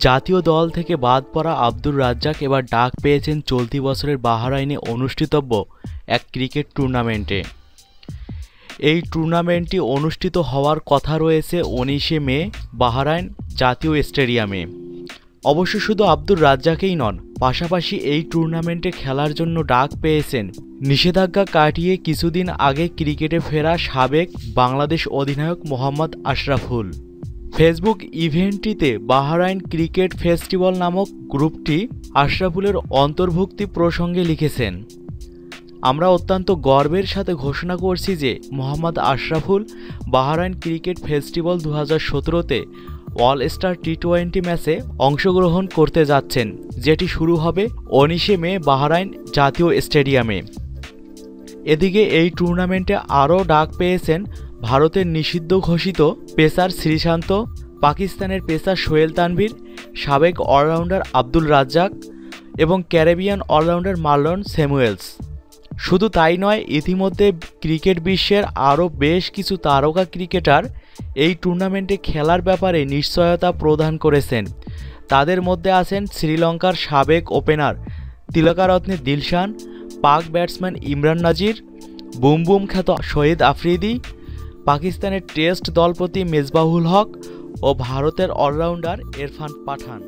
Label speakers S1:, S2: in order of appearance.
S1: জাতীয় দল থেকে বাদ পড়া আব্দুর রাজ্জাক এবার ডাক পেয়েছেন চলতি বছরের বাহরাইনে অনুষ্ঠিতব্য এক ক্রিকেট টুর্নামেন্টে। এই টুর্নামেন্টটি অনুষ্ঠিত হওয়ার কথা রয়েছে 19শে মে বাহরাইন জাতীয় স্টেডিয়ামে। অবশ্য শুধু আব্দুর রাজ্জাকই নন, পাশাপাশি এই টুর্নামেন্টে খেলার জন্য ডাক পেয়েছেন নিষেধাজ্ঞা কাটিয়ে কিছুদিন আগে ক্রিকেটে ফেরা সাবেক বাংলাদেশ অধিনায়ক মোহাম্মদ আশরাফুল। ফেসবুক ইভেন্টটিতে বাহরাইন ক্রিকেট ফেস্টিভ্যাল নামক গ্রুপটি আশরাফুলের অন্তর্ভুক্তি প্রসঙ্গে লিখেছেন, আমরা অত্যন্ত গর্বের সাথে ঘোষণা করছি যে Mohammad Ashraful Bahrain cricket festival 2017-তে অল স্টার টি-20 ম্যাচে অংশগ্রহণ করতে যাচ্ছেন, যেটি শুরু হবে 19শে মে বাহরাইন জাতীয় স্টেডিয়ামে। এদিকে এই টুর্নামেন্টে আরও ডাক পেয়েছেন ভারতের নিষিদ্ধ ঘোষিত পেসার শ্রীশান্ত, পাকিস্তানের পেসার সোহেল তানভীর, সাবেক অলরাউন্ডার আব্দুল রাজ্জাক এবং ক্যারিবিয়ান অলরাউন্ডার মার্লন স্যামুয়েলস। শুধু তাই নয়, ইতিমধ্যে ক্রিকেট বিশ্বের আরও বেশ কিছু তারকা ক্রিকেটার এই টুর্নামেন্টে খেলার ব্যাপারে নিশ্চয়তা প্রদান করেছেন। তাদের মধ্যে আছেন শ্রীলঙ্কার সাবেক ওপেনার তিলকারত্নে দিলশান, পাক ব্যাটসম্যান ইমরান নাজির, বুম বুম খ্যাত শহীদ আফ্রিদি, পাকিস্তানের টেস্ট দলপতি মেজবাহুল হক ও ভারতের অলরাউন্ডার ইরফান পাঠান।